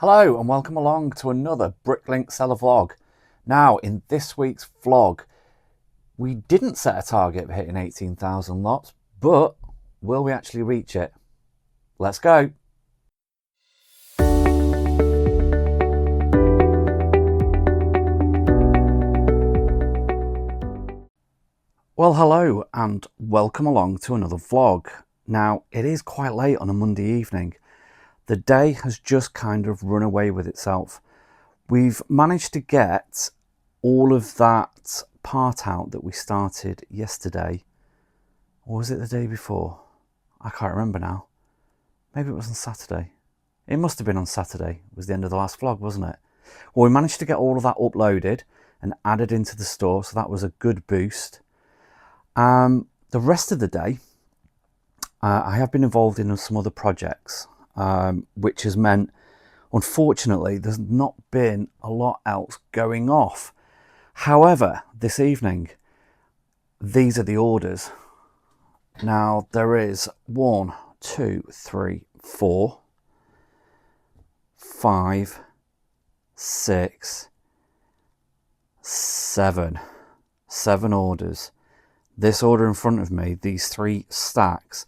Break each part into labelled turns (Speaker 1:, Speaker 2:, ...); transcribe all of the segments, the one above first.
Speaker 1: Hello and welcome along to another Bricklink seller vlog. Now in this week's vlog, we didn't set a target of hitting 18,000 lots, but will we actually reach it? Let's go. Well, hello and welcome along to another vlog. Now it is quite late on a Monday evening. The day has just kind of run away with itself. We've managed to get all of that part out that we started yesterday. Or was it the day before? I can't remember now. Maybe it was on Saturday. It must have been on Saturday. It was the end of the last vlog, wasn't it? Well, we managed to get all of that uploaded and added into the store, so that was a good boost. The rest of the day, I have been involved in some other projects, which has meant, unfortunately, there's not been a lot else going off. However, this evening, these are the orders. Now, there is 1, 2, 3, 4, 5, 6, 7 orders. This order in front of me, these 3 stacks,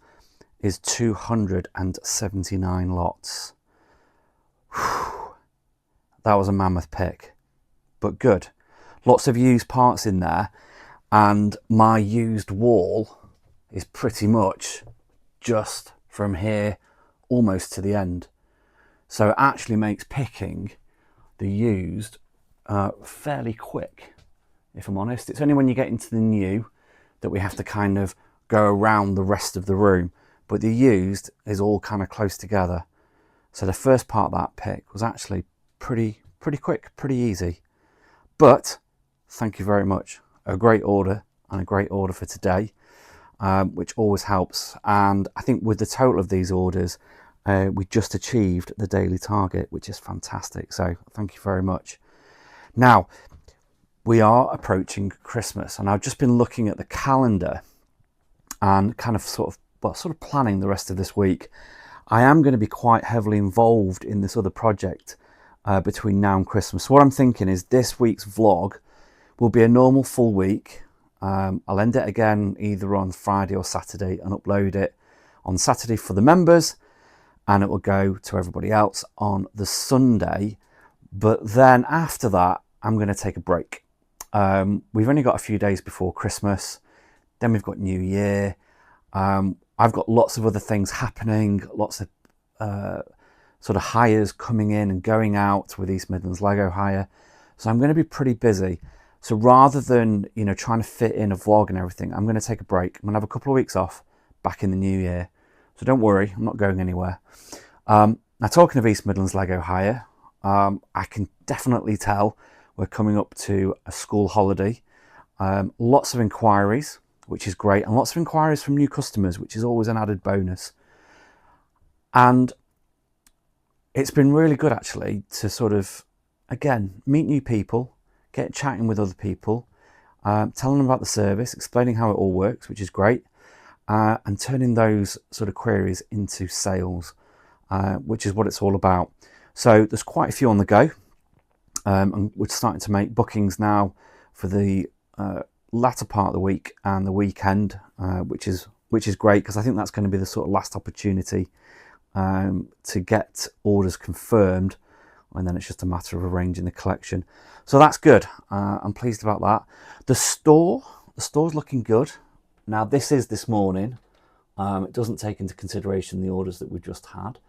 Speaker 1: is 279 lots. Whew. That was a mammoth pick, but good. Lots of used parts in there, and my used wall is pretty much just from here almost to the end. So it actually makes picking the used fairly quick, if I'm honest. It's only when you get into the new that we have to kind of go around the rest of the room. But the used is all kind of close together. So the first part of that pick was actually pretty quick, pretty easy. But thank you very much. A great order and a great order for today, which always helps. And I think with the total of these orders, we just achieved the daily target, which is fantastic. So thank you very much. Now, we are approaching Christmas, and I've just been looking at the calendar and kind of sort of planning the rest of this week. I am going to be quite heavily involved in this other project between now and Christmas. So what I'm thinking is this week's vlog will be a normal full week. I'll end it again either on Friday or Saturday and upload it on Saturday for the members, and it will go to everybody else on the Sunday. But then after that, I'm going to take a break. We've only got a few days before Christmas. Then we've got New Year. I've got lots of other things happening, lots of sort of hires coming in and going out with East Midlands Lego hire. So I'm going to be pretty busy. So rather than, trying to fit in a vlog and everything, I'm going to take a break. I'm going to have a couple of weeks off back in the new year. So don't worry, I'm not going anywhere. Now, talking of East Midlands Lego hire, I can definitely tell we're coming up to a school holiday. Lots of inquiries, which is great, and lots of inquiries from new customers, which is always an added bonus. And it's been really good actually to sort of, again, meet new people, get chatting with other people, telling them about the service, explaining how it all works, which is great, and turning those sort of queries into sales, which is what it's all about. So there's quite a few on the go, and we're starting to make bookings now for the latter part of the week and the weekend, which is great, because I think that's going to be the sort of last opportunity to get orders confirmed, and then it's just a matter of arranging the collection. So that's good. I'm pleased about that. The store's looking good. Now this is this morning. It doesn't take into consideration the orders that we've just had.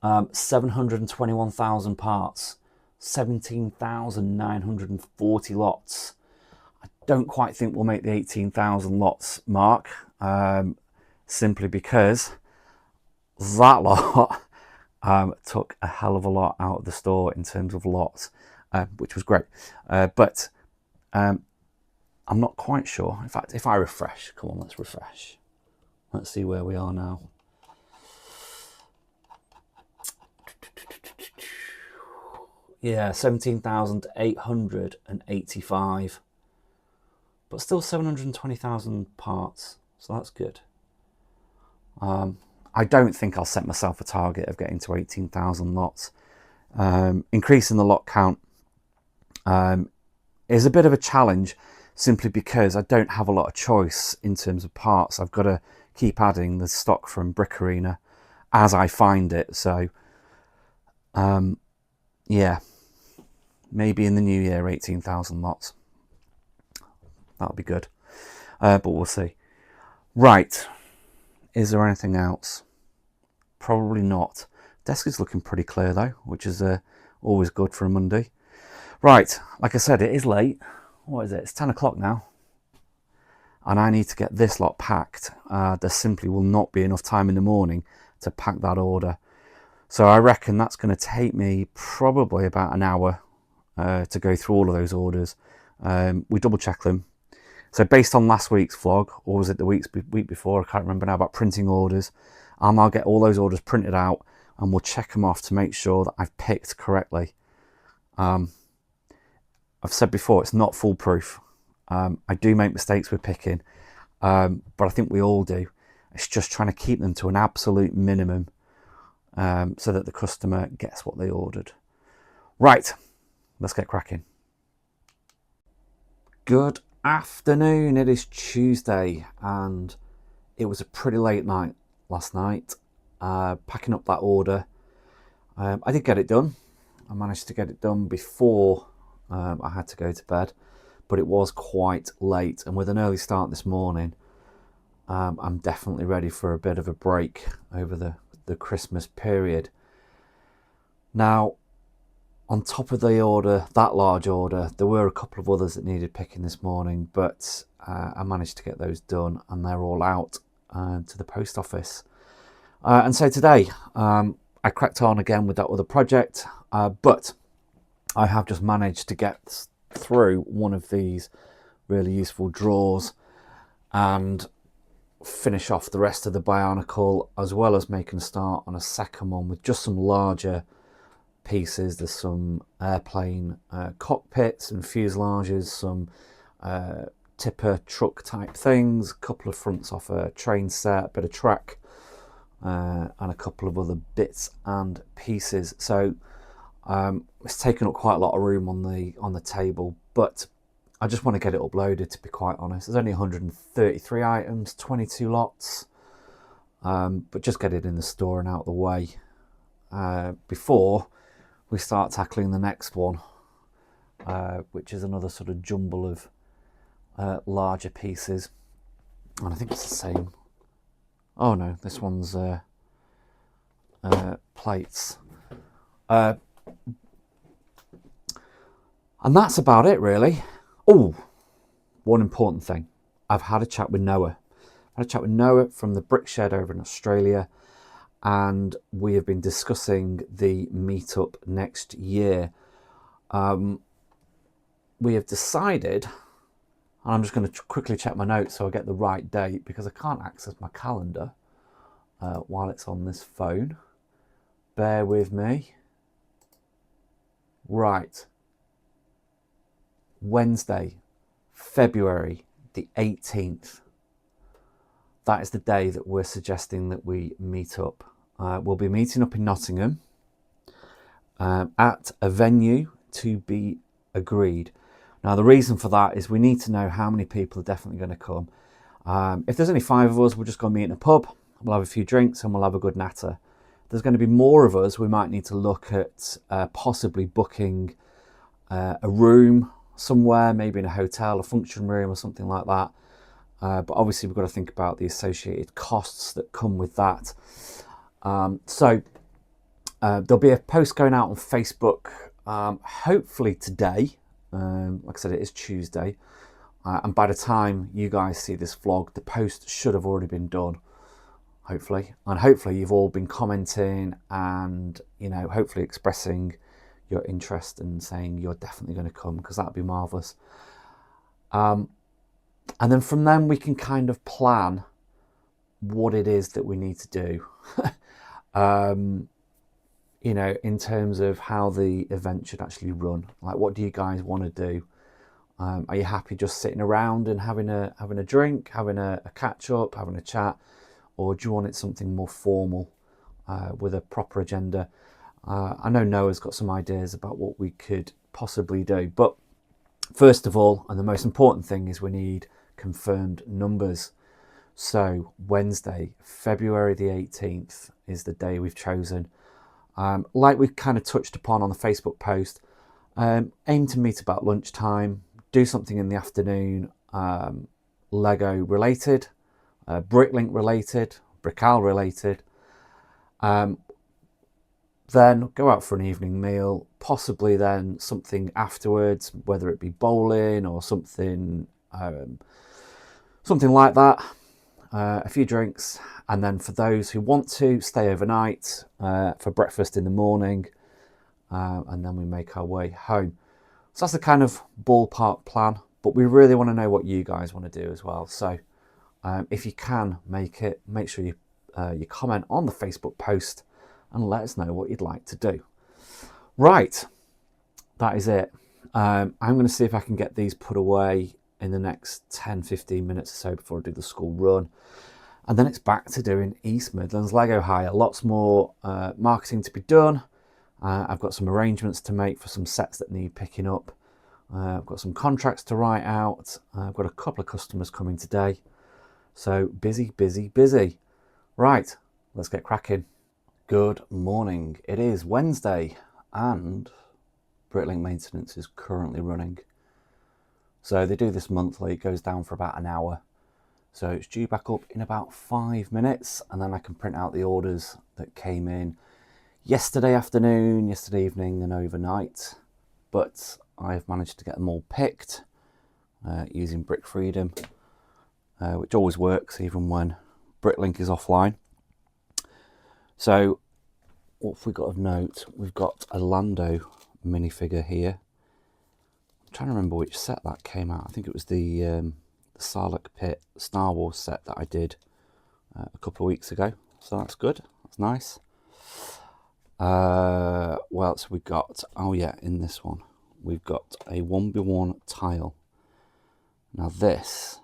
Speaker 1: 721,000 parts, 17,940 lots. Don't quite think we'll make the 18,000 lots mark, simply because that lot took a hell of a lot out of the store in terms of lots, which was great. But I'm not quite sure. In fact, if I refresh, come on, let's refresh. Let's see where we are now. Yeah, 17,885. But still 720,000 parts, so that's good. I don't think I'll set myself a target of getting to 18,000 lots. Increasing the lot count is a bit of a challenge, simply because I don't have a lot of choice in terms of parts. I've got to keep adding the stock from Brick Arena as I find it. So yeah, maybe in the new year 18,000 lots. That'll be good, but we'll see. Right, is there anything else? Probably not. Desk is looking pretty clear though, which is always good for a Monday. Right, like I said, it is late. What is it? It's 10 o'clock now. And I need to get this lot packed. There simply will not be enough time in the morning to pack that order. So I reckon that's going to take me probably about an hour to go through all of those orders. We double check them. So based on last week's vlog, or was it the week before, I can't remember now, about printing orders, I'll get all those orders printed out and we'll check them off to make sure that I've picked correctly. I've said before, it's not foolproof. I do make mistakes with picking, but I think we all do. It's just trying to keep them to an absolute minimum so that the customer gets what they ordered. Right, let's get cracking. Good afternoon, it is Tuesday and it was a pretty late night last night packing up that order. I did get it done. I managed to get it done before I had to go to bed, but it was quite late, and with an early start this morning, I'm definitely ready for a bit of a break over the Christmas period. Now, on top of the order, that large order, there were a couple of others that needed picking this morning, but I managed to get those done and they're all out to the post office. And so today, I cracked on again with that other project, but I have just managed to get through one of these really useful drawers and finish off the rest of the Bionicle, as well as making a start on a second one with just some larger pieces. There's some airplane cockpits and fuselages, some tipper truck type things, a couple of fronts off a train set, a bit of track, and a couple of other bits and pieces. So it's taken up quite a lot of room on the table, but I just want to get it uploaded, to be quite honest. There's only 133 items, 22 lots, but just get it in the store and out of the way before we start tackling the next one, which is another sort of jumble of larger pieces. And I think it's the same. Oh no, this one's plates. And that's about it, really. Oh, one important thing. I've had a chat with Noah. I had a chat with Noah from the Brick Shed over in Australia, and we have been discussing the meetup next year. We have decided, and I'm just going to quickly check my notes so I get the right date, because I can't access my calendar while it's on this phone. Bear with me. Right. Wednesday, February the 18th. That is the day that we're suggesting that we meet up. We'll be meeting up in Nottingham at a venue to be agreed. Now, the reason for that is we need to know how many people are definitely going to come. If there's only 5 of us, we'll just go meet in a pub. We'll have a few drinks and we'll have a good natter. If there's going to be more of us, we might need to look at possibly booking a room somewhere, maybe in a hotel, a function room or something like that. But obviously we've got to think about the associated costs that come with that. So there'll be a post going out on Facebook, hopefully today. Like I said, it is Tuesday. And by the time you guys see this vlog, the post should have already been done, hopefully. And hopefully you've all been commenting and, you know, hopefully expressing your interest and saying you're definitely going to come, because that'd be marvellous. And then from then we can kind of plan what it is that we need to do. You know, in terms of how the event should actually run. Like, what do you guys want to do? Are you happy just sitting around and having a drink, having a catch up, having a chat, or do you want it something more formal with a proper agenda? I know Noah's got some ideas about what we could possibly do, but first of all, and the most important thing, is we need confirmed numbers. So Wednesday, February the 18th is the day we've chosen. Like we've kind of touched upon on the Facebook post, aim to meet about lunchtime, do something in the afternoon, Lego related, Bricklink related, Brickal related. Then go out for an evening meal, possibly then something afterwards, whether it be bowling or something like that. A few drinks, and then for those who want to stay overnight for breakfast in the morning, and then we make our way home. So that's the kind of ballpark plan, but we really want to know what you guys want to do as well. So if you can make it, make sure you comment on the Facebook post and let us know what you'd like to do. Right, that is it. I'm going to see if I can get these put away in the next 10-15 minutes or so before I do the school run, and then it's back to doing East Midlands Lego hire. Lots more marketing to be done. I've got some arrangements to make for some sets that need picking up. I've got some contracts to write out. I've got a couple of customers coming today, so busy. Right, let's get cracking. Good morning. It is Wednesday and Bricklink maintenance is currently running. So they do this monthly, it goes down for about an hour. So it's due back up in about 5 minutes, and then I can print out the orders that came in yesterday afternoon, yesterday evening and overnight. But I've managed to get them all picked using Brick Freedom, which always works even when Bricklink is offline. So what have we got of note? We've got a Lando minifigure here. I'm trying to remember which set that came out. I think it was the Sarlacc Pit Star Wars set that I did a couple of weeks ago. So that's good. That's nice. What else have we got? Oh yeah, in this one we've got a 1x1 tile. Now this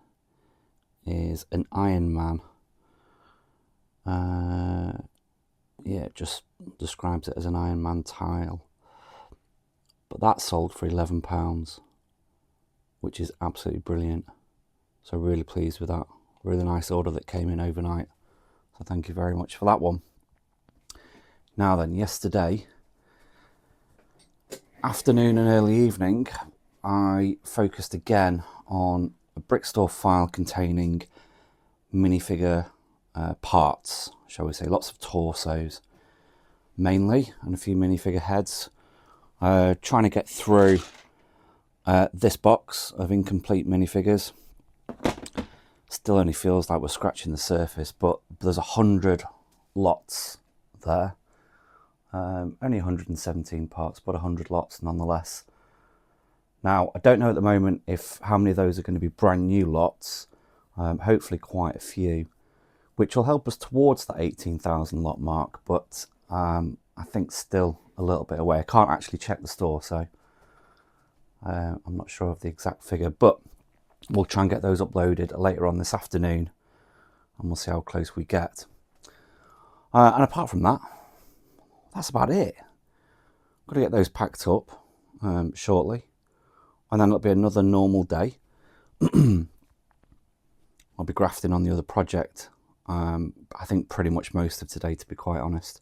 Speaker 1: is an Iron Man. Yeah, it just describes it as an Iron Man tile. But that sold for £11, which is absolutely brilliant. So really pleased with that. Really nice order that came in overnight. So thank you very much for that one. Now then, yesterday afternoon and early evening, I focused again on a brick store file containing minifigure parts, shall we say, lots of torsos mainly, and a few minifigure heads. Trying to get through this box of incomplete minifigures. Still only feels like we're scratching the surface, but there's 100 lots there. Only 117 parts, but 100 lots nonetheless. Now, I don't know at the moment how many of those are going to be brand new lots. Hopefully quite a few, which will help us towards that 18,000 lot mark, but I think still a little bit away. I can't actually check the store, so I'm not sure of the exact figure, but we'll try and get those uploaded later on this afternoon, and we'll see how close we get. And apart from that, that's about it. Got to get those packed up shortly, and then it'll be another normal day. I'll be grafting on the other project. I think pretty much most of today, to be quite honest.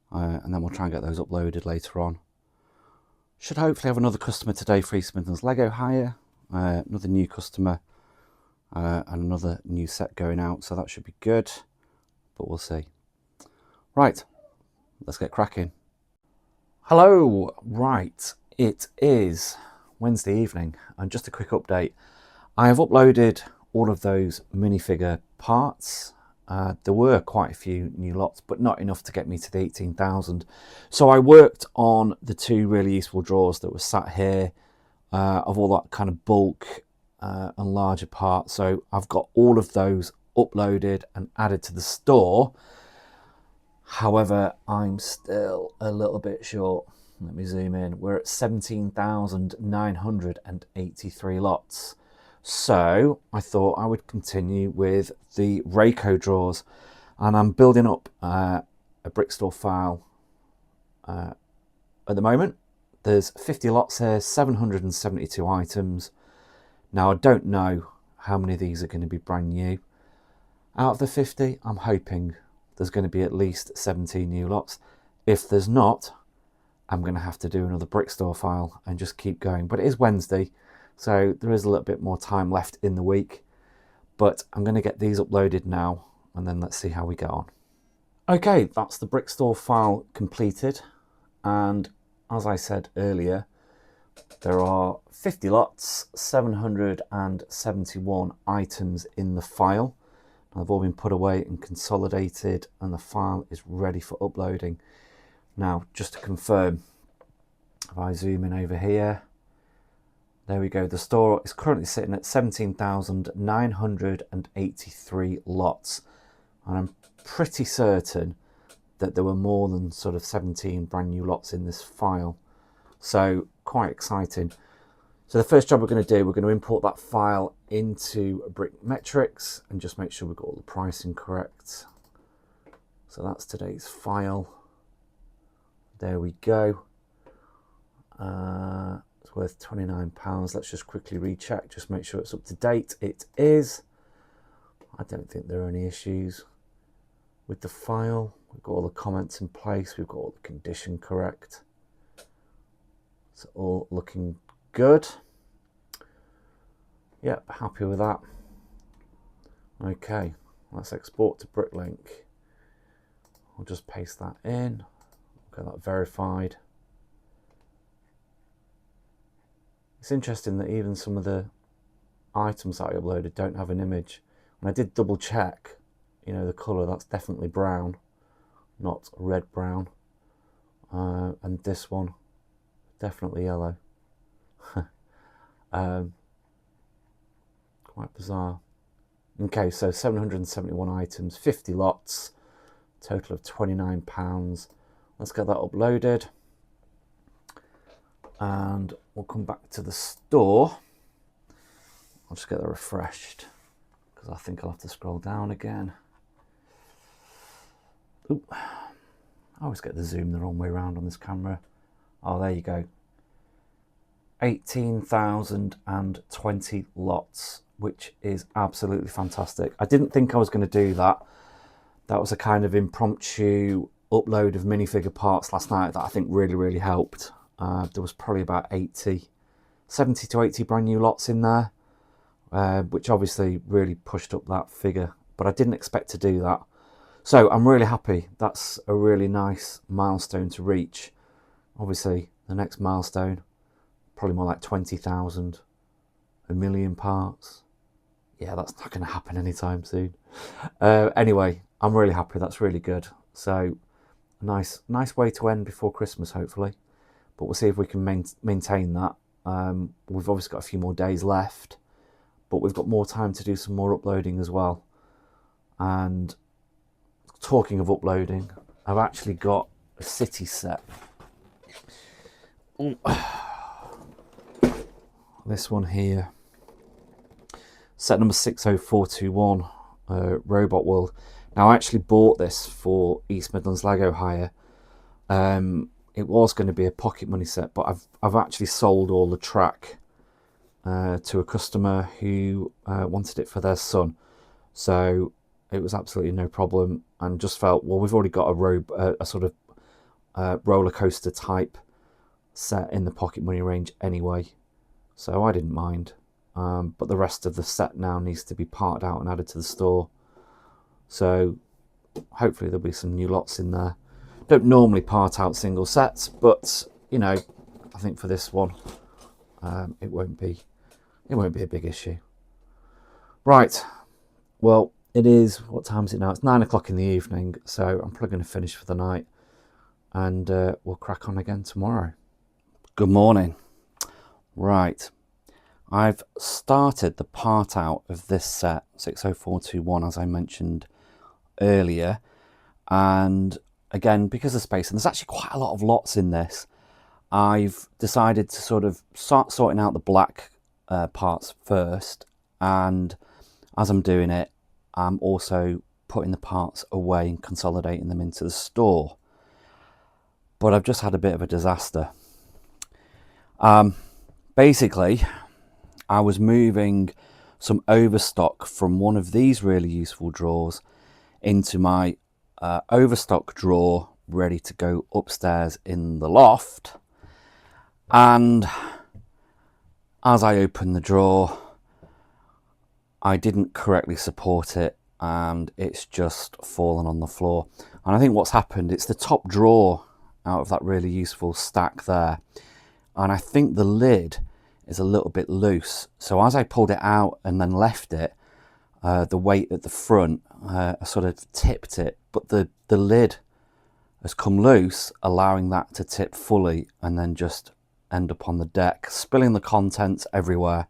Speaker 1: And then we'll try and get those uploaded later on. Should hopefully have another customer today for East Midlands Lego hire. Another new customer and another new set going out, so that should be good, but we'll see. Right, let's get cracking. Hello, right, it is Wednesday evening, and just a quick update. I have uploaded all of those minifigure parts. There were quite a few new lots, but not enough to get me to the 18,000. So I worked on the two really useful drawers that were sat here of all that kind of bulk and larger parts. So I've got all of those uploaded and added to the store. However, I'm still a little bit short. Let me zoom in. We're at 17,983 lots. So I thought I would continue with the Rayco drawers, and I'm building up a brick store file at the moment. There's 50 lots here, 772 items. Now I don't know how many of these are going to be brand new. Out of the 50, I'm hoping there's going to be at least 17 new lots. If there's not, I'm going to have to do another brick store file and just keep going. But it is Wednesday, so there is a little bit more time left in the week. But I'm going to get these uploaded now, and then let's see how we get on. Okay, that's the brick store file completed. And as I said earlier, there are 50 lots, 771 items in the file. They've all been put away and consolidated, and the file is ready for uploading. Now, just to confirm, if I zoom in over here, there we go. The store is currently sitting at 17,983 lots. And I'm pretty certain that there were more than sort of 17 brand new lots in this file. So quite exciting. So the first job we're going to do, we're going to import that file into BrickMetrics and just make sure we've got all the pricing correct. So that's today's file. There we go. It's worth £29. Let's just quickly recheck, just make sure it's up to date. It is. I don't think there are any issues with the file. We've got all the comments in place. We've got all the condition correct. It's all looking good. Yep, happy with that. Okay, let's export to Bricklink. I'll just paste that in. Get that verified. It's interesting that even some of the items that I uploaded don't have an image. And I did double check, you know, the colour, that's definitely brown, not red brown. And this one, definitely yellow. Quite bizarre. Okay, so 771 items, 50 lots, total of £29. Let's get that uploaded. And we'll come back to the store. I'll just get that refreshed because I think I'll have to scroll down again. Ooh. I always get the zoom the wrong way around on this camera. Oh, there you go. 18,020 lots, which is absolutely fantastic. I didn't think I was going to do that. That was a kind of impromptu upload of minifigure parts last night that I think really helped. There was probably about 70 to 80 brand new lots in there, which obviously really pushed up that figure, but I didn't expect to do that. So I'm really happy. That's a really nice milestone to reach. Obviously, the next milestone, probably more like 20,000, a million parts. Yeah, that's not going to happen anytime soon. Anyway, I'm really happy. That's really good. So, nice way to end before Christmas, hopefully. But we'll see if we can maintain that. We've obviously got a few more days left, but we've got more time to do some more uploading as well. And talking of uploading, I've actually got a city set. This one here, set number 60421, Robot World. Now I actually bought this for East Midlands Lego Hire. It was going to be a pocket money set, but I've actually sold all the track to a customer who wanted it for their son. So it was absolutely no problem, and just felt, well, we've already got a sort of roller coaster type set in the pocket money range anyway, so I didn't mind. But the rest of the set now needs to be parted out and added to the store. So hopefully there'll be some new lots in there. Don't normally part out single sets, but you know, I think for this one, it won't be a big issue. Right, well, it is, what time is it now? It's 9 o'clock in the evening, so I'm probably going to finish for the night, and we'll crack on again tomorrow. Good morning. Right, I've started the part out of this set 60421, as I mentioned earlier, and again, because of space, and there's actually quite a lot of lots in this, I've decided to sort of start sorting out the black parts first, and as I'm doing it, I'm also putting the parts away and consolidating them into the store. but I've just had a bit of a disaster. Basically, I was moving some overstock from one of these really useful drawers into my overstock drawer ready to go upstairs in the loft, and as I opened the drawer I didn't correctly support it and it's just fallen on the floor. And I think what's happened, it's the top drawer out of that really useful stack there, and I think the lid is a little bit loose, so as I pulled it out and then left it, the weight at the front sort of tipped it, but the lid has come loose, allowing that to tip fully and then just end up on the deck, spilling the contents everywhere.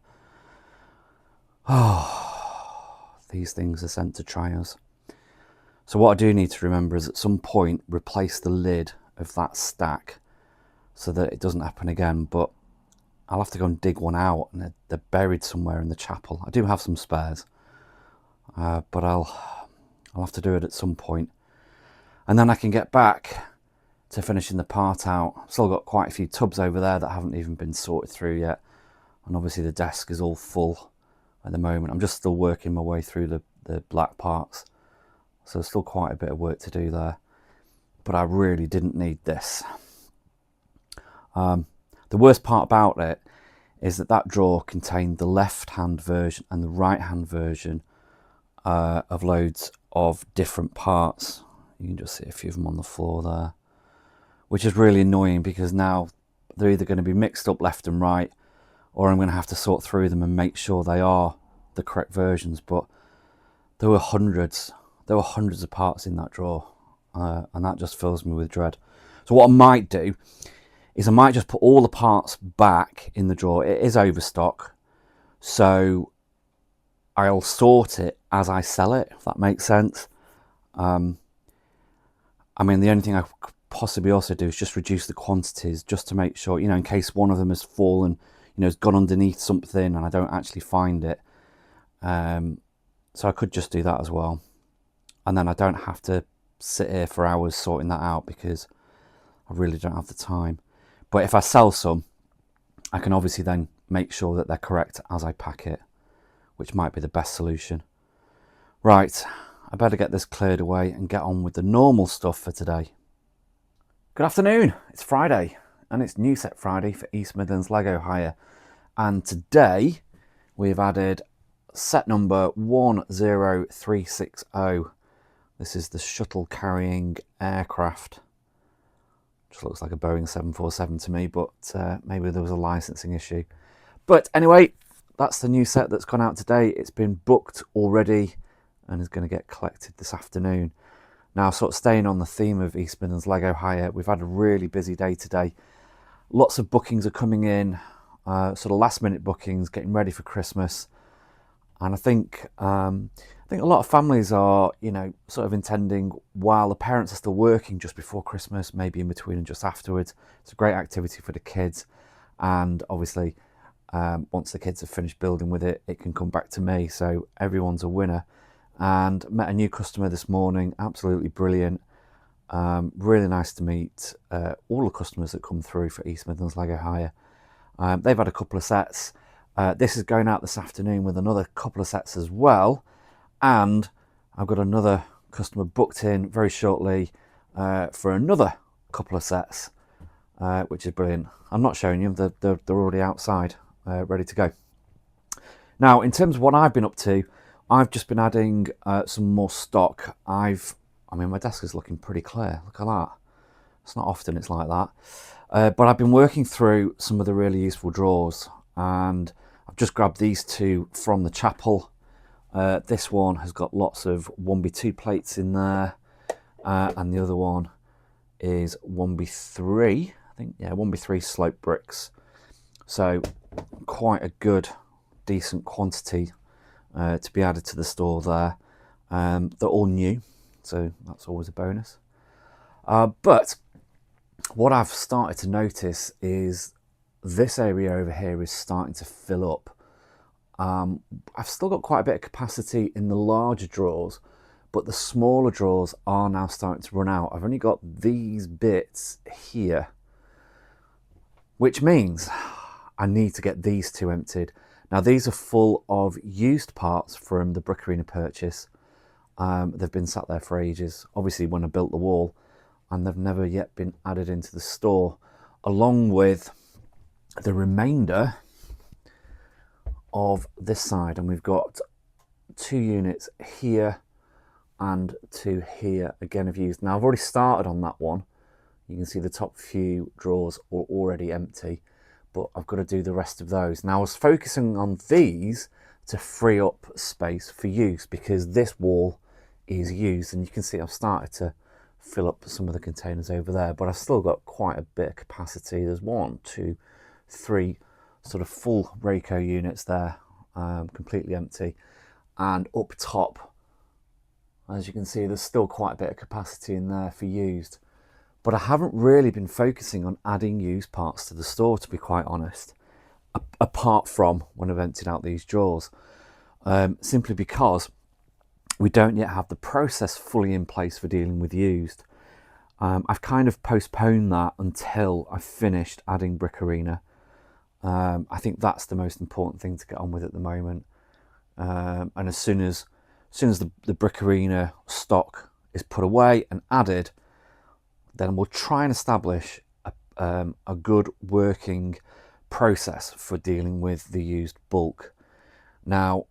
Speaker 1: Oh, these things are sent to try us. So what I do need to remember is at some point replace the lid of that stack so that it doesn't happen again, but I'll have to go and dig one out, and they're buried somewhere in the chapel. I do have some spares, but I'll have to do it at some point. And then I can get back to finishing the part out. I've still got quite a few tubs over there that haven't even been sorted through yet. And obviously the desk is all full at the moment. I'm just still working my way through the black parts. So still quite a bit of work to do there. But I really didn't need this. The worst part about it is that drawer contained the left-hand version and the right-hand version of loads of different parts. You can just see a few of them on the floor there, which is really annoying because now they're either going to be mixed up left and right, or I'm going to have to sort through them and make sure they are the correct versions. But there were hundreds of parts in that drawer, and that just fills me with dread. So what I might do is I might just put all the parts back in the drawer. It is overstock, so I'll sort it as I sell it, if that makes sense. I mean, the only thing I could possibly also do is just reduce the quantities, just to make sure, you know, in case one of them has fallen, you know, has gone underneath something and I don't actually find it. So I could just do that as well. And then I don't have to sit here for hours sorting that out because I really don't have the time. But if I sell some, I can obviously then make sure that they're correct as I pack it, which might be the best solution. Right, I better get this cleared away and get on with the normal stuff for today. Good afternoon, it's Friday and it's New Set Friday for East Midlands Lego Hire. And today we've added set number 10360. This is the shuttle carrying aircraft. Just looks like a Boeing 747 to me, but maybe there was a licensing issue. But anyway, that's the new set that's gone out today. It's been booked already and is going to get collected this afternoon. Now, sort of staying on the theme of East Midlands Lego Hire, we've had a really busy day today. Lots of bookings are coming in, sort of last minute bookings, getting ready for Christmas. And I think a lot of families are, you know, sort of intending, while the parents are still working, just before Christmas, maybe in between and just afterwards. It's a great activity for the kids. And obviously, once the kids have finished building with it, it can come back to me. So everyone's a winner. And met a new customer this morning, absolutely brilliant. Really nice to meet all the customers that come through for East Midlands Lego Hire. They've had a couple of sets. This is going out this afternoon with another couple of sets as well. And I've got another customer booked in very shortly for another couple of sets, which is brilliant. I'm not showing you, they're already outside, ready to go. Now, in terms of what I've been up to, I've just been adding some more stock. I mean, my desk is looking pretty clear. Look at that. It's not often it's like that. But I've been working through some of the really useful drawers, and I've just grabbed these two from the chapel. This one has got lots of 1x2 plates in there, and the other one is 1x3, I think, yeah, 1x3 slope bricks. So quite a good, decent quantity to be added to the store there. They're all new, so that's always a bonus. But what I've started to notice is this area over here is starting to fill up. I've still got quite a bit of capacity in the larger drawers, but the smaller drawers are now starting to run out. I've only got these bits here, which means I need to get these two emptied. Now these are full of used parts from the Brick Arena purchase. They've been sat there for ages, obviously when I built the wall, and they've never yet been added into the store, along with the remainder of this side. And we've got 2 units here and 2 here, again of used. Now I've already started on that one. You can see the top few drawers are already empty, but I've got to do the rest of those. Now I was focusing on these to free up space for use, because this wall is used, and you can see I've started to fill up some of the containers over there, but I've still got quite a bit of capacity. There's 1, 2, 3 sort of full Rayco units there, completely empty, and up top, as you can see, there's still quite a bit of capacity in there for used. But I haven't really been focusing on adding used parts to the store, to be quite honest, apart from when I've emptied out these drawers, simply because we don't yet have the process fully in place for dealing with used. I've kind of postponed that until I've finished adding Brick Arena. I think that's the most important thing to get on with at the moment. And as soon as the Brick Arena stock is put away and added, then we'll try and establish a good working process for dealing with the used bulk. Now,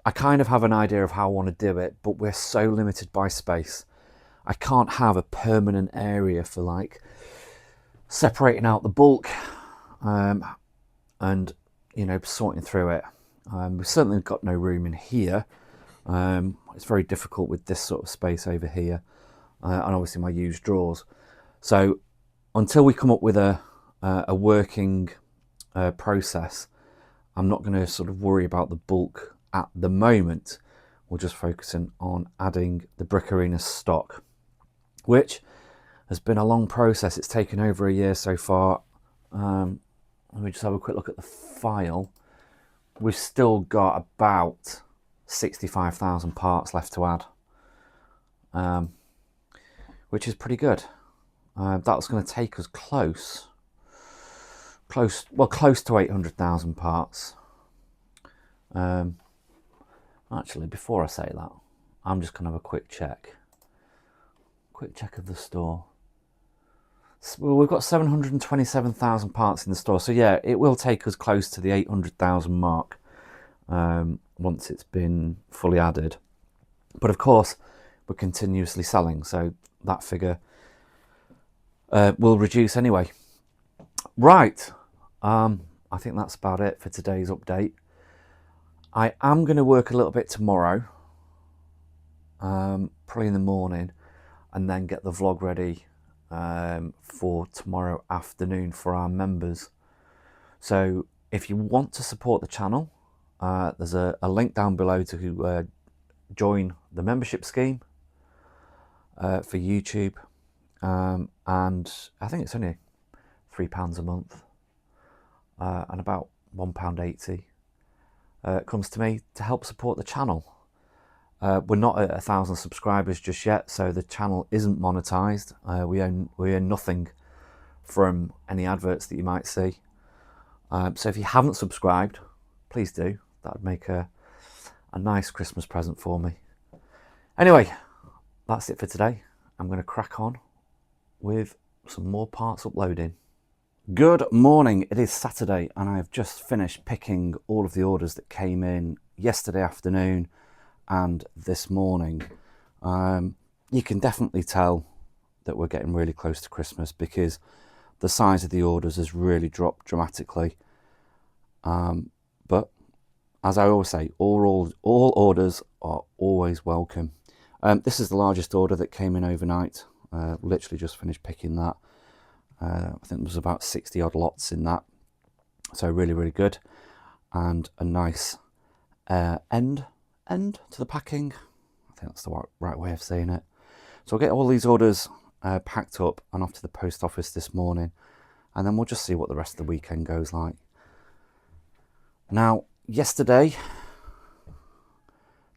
Speaker 1: I kind of have an idea of how I want to do it, but we're so limited by space. I can't have a permanent area for like separating out the bulk and, you know, sorting through it. We've certainly got no room in here. It's very difficult with this sort of space over here, and obviously my used drawers. So until we come up with a working process, I'm not going to sort of worry about the bulk at the moment. We're just focusing on adding the Brick Arena stock, which has been a long process. It's taken over a year so far. Let me just have a quick look at the file. We've still got about 65,000 parts left to add, which is pretty good. That's going to take us close to 800,000 parts. Actually, before I say that, I'm just going to have a quick check of the store. Well, we've got 727,000 parts in the store, so yeah, it will take us close to the 800,000 mark once it's been fully added. But of course, we're continuously selling, so that figure will reduce anyway. Right, I think that's about it for today's update. I am going to work a little bit tomorrow, probably in the morning, and then get the vlog ready for tomorrow afternoon for our members. So if you want to support the channel, there's a link down below to join the membership scheme for YouTube, and I think it's only £3 a month, and about £1.80 comes to me to help support the channel. We're not at 1,000 subscribers just yet, so the channel isn't monetized. We earn nothing from any adverts that you might see. So if you haven't subscribed, please do. That would make a nice Christmas present for me. Anyway, that's it for today. I'm going to crack on with some more parts uploading. Good morning, it is Saturday and I have just finished picking all of the orders that came in yesterday afternoon and this morning. You can definitely tell that we're getting really close to Christmas because the size of the orders has really dropped dramatically. But as I always say, all orders are always welcome. This is the largest order that came in overnight. Literally just finished picking that. I think there was about 60 odd lots in that, so really, really good, and a nice end to the packing. I think that's the right way of saying it. So I'll get all these orders packed up and off to the post office this morning, and then we'll just see what the rest of the weekend goes like. Now, yesterday,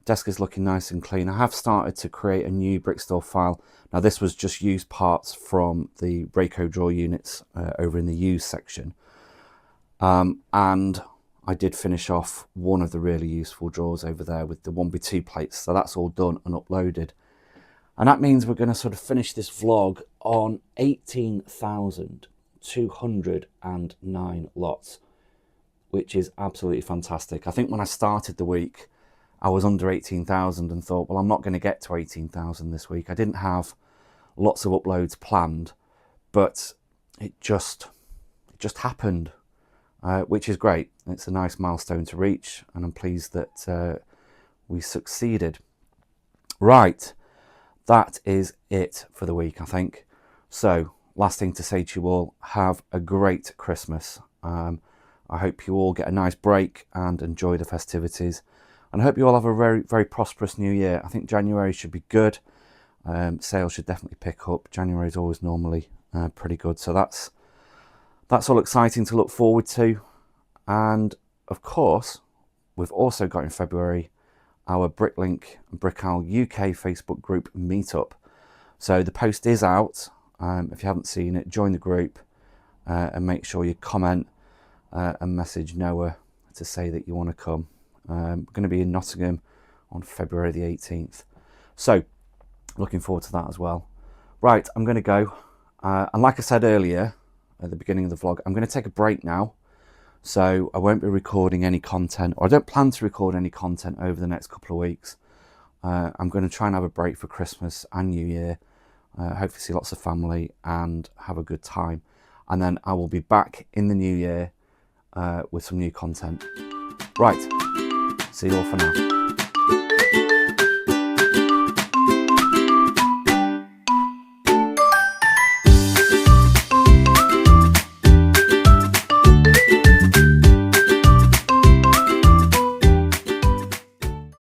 Speaker 1: Desk is looking nice and clean. I have started to create a new brick store file. Now this was just used parts from the Rayco drawer units over in the used section. And I did finish off one of the really useful drawers over there with the 1x2 plates. So that's all done and uploaded. And that means we're going to sort of finish this vlog on 18,209 lots, which is absolutely fantastic. I think when I started the week, I was under 18,000 and thought, well, I'm not going to get to 18,000 this week. I didn't have lots of uploads planned, but it just happened, which is great. It's a nice milestone to reach, and I'm pleased that we succeeded. Right, that is it for the week, I think. So, last thing to say to you all, have a great Christmas. I hope you all get a nice break and enjoy the festivities. And I hope you all have a very, very prosperous new year. I think January should be good. Sales should definitely pick up. January is always normally pretty good. So that's all exciting to look forward to. And of course, we've also got in February our Bricklink Brickal UK Facebook group meetup. So the post is out. If you haven't seen it, join the group and make sure you comment and message Noah to say that you want to come. We're going to be in Nottingham on February the 18th. So, looking forward to that as well. Right, I'm going to go. And like I said earlier, at the beginning of the vlog, I'm going to take a break now. So, I won't be recording any content, or I don't plan to record any content over the next couple of weeks. I'm going to try and have a break for Christmas and New Year. Hopefully see lots of family and have a good time. And then I will be back in the new year with some new content. Right. See you all for now.